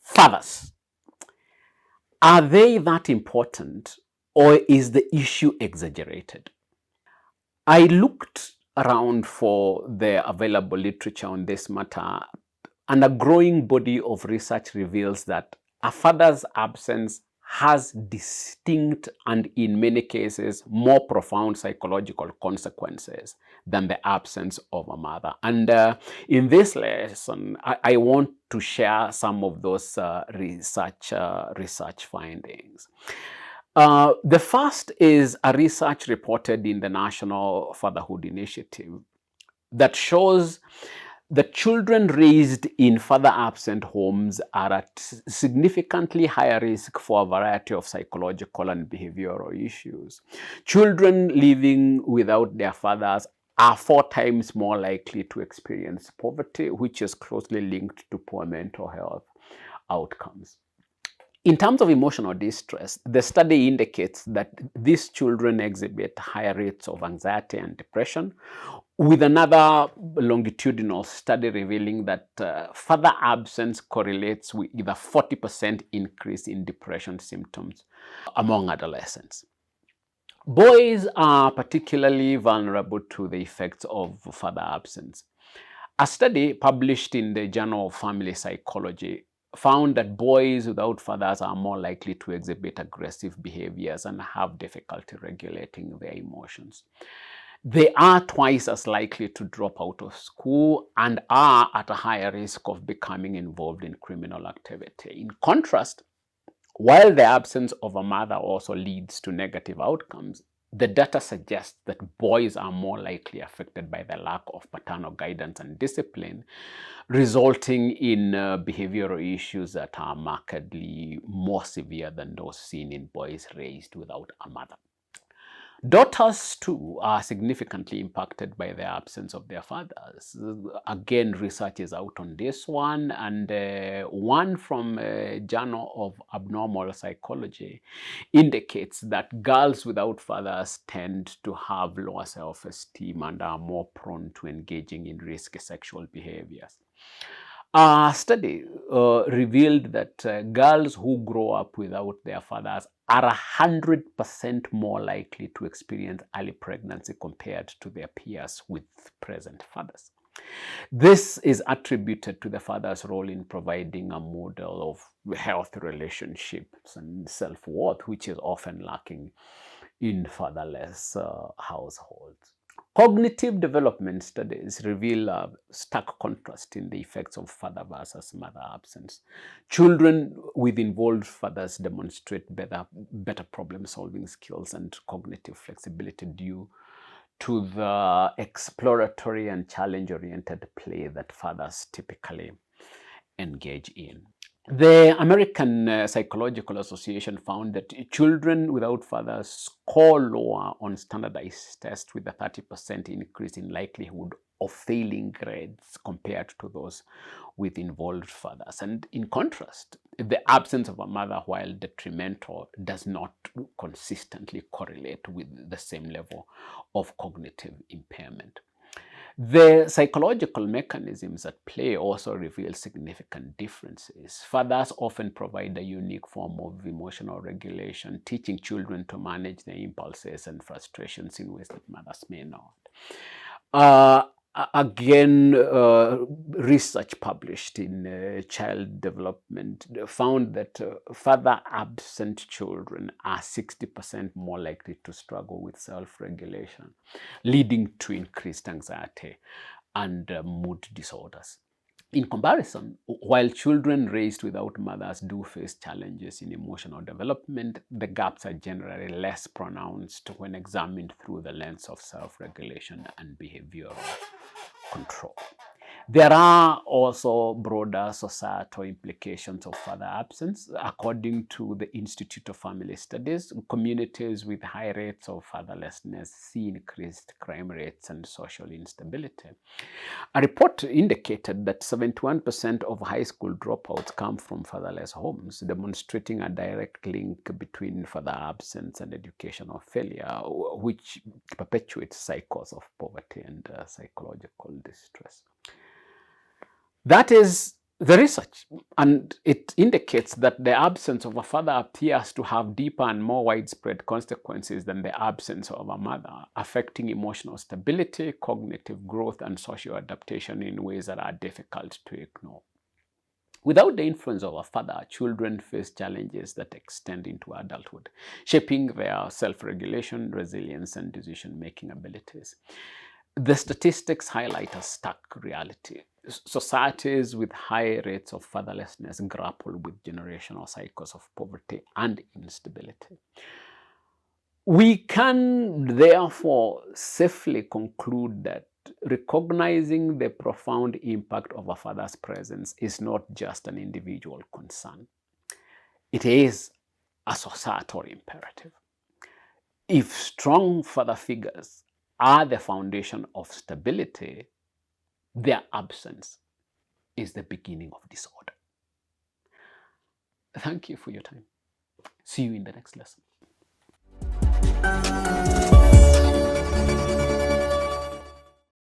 Fathers, are they that important, or is the issue exaggerated? I looked around for the available literature on this matter, and a growing body of research reveals that a father's absence has distinct and, in many cases, more profound psychological consequences than the absence of a mother. And in this lesson, I want to share some of those research findings. The first is a research reported in the National Fatherhood Initiative that shows that children raised in father-absent homes are at significantly higher risk for a variety of psychological and behavioral issues. Children living without their fathers are 4 times more likely to experience poverty, which is closely linked to poor mental health outcomes. In terms of emotional distress, the study indicates that these children exhibit higher rates of anxiety and depression, with another longitudinal study revealing that father absence correlates with a 40% increase in depression symptoms among adolescents. Boys are particularly vulnerable to the effects of father absence. A study published in the Journal of Family Psychology found that boys without fathers are more likely to exhibit aggressive behaviors and have difficulty regulating their emotions. They are twice as likely to drop out of school and are at a higher risk of becoming involved in criminal activity. In contrast, while the absence of a mother also leads to negative outcomes, the data suggests that boys are more likely affected by the lack of paternal guidance and discipline, resulting in behavioral issues that are markedly more severe than those seen in boys raised without a mother. Daughters, too, are significantly impacted by the absence of their fathers. Again, research is out on this one, and one from Journal of Abnormal Psychology indicates that girls without fathers tend to have lower self-esteem and are more prone to engaging in risky sexual behaviors. A study revealed that girls who grow up without their fathers are 100% more likely to experience early pregnancy compared to their peers with present fathers. This is attributed to the father's role in providing a model of healthy relationships and self-worth, which is often lacking in fatherless households. Cognitive development studies reveal a stark contrast in the effects of father versus mother absence. Children with involved fathers demonstrate better problem-solving skills and cognitive flexibility due to the exploratory and challenge-oriented play that fathers typically engage in. The American Psychological Association found that children without fathers score lower on standardized tests, with a 30% increase in likelihood of failing grades compared to those with involved fathers. And in contrast, the absence of a mother, while detrimental, does not consistently correlate with the same level of cognitive impairment. The psychological mechanisms at play also reveal significant differences. Fathers often provide a unique form of emotional regulation, teaching children to manage their impulses and frustrations in ways that mothers may not. Again, research published in Child Development found that father-absent children are 60% more likely to struggle with self-regulation, leading to increased anxiety and mood disorders. In comparison, while children raised without mothers do face challenges in emotional development, the gaps are generally less pronounced when examined through the lens of self-regulation and behavioral control. There are also broader societal implications of father absence. According to the Institute of Family Studies, communities with high rates of fatherlessness see increased crime rates and social instability. A report indicated that 71% of high school dropouts come from fatherless homes, demonstrating a direct link between father absence and educational failure, which perpetuates cycles of poverty and psychological distress. That is The research, and it indicates that the absence of a father appears to have deeper and more widespread consequences than the absence of a mother, affecting emotional stability, cognitive growth, and social adaptation in ways that are difficult to ignore. Without the influence of a father, children face challenges that extend into adulthood, shaping their self-regulation, resilience, and decision-making abilities. The statistics highlight a stark reality. Societies with high rates of fatherlessness grapple with generational cycles of poverty and instability. We can therefore safely conclude that recognizing the profound impact of a father's presence is not just an individual concern. It is a societal imperative. If strong father figures are the foundation of stability, their absence is the beginning of disorder. Thank you for your time. See you in the next lesson.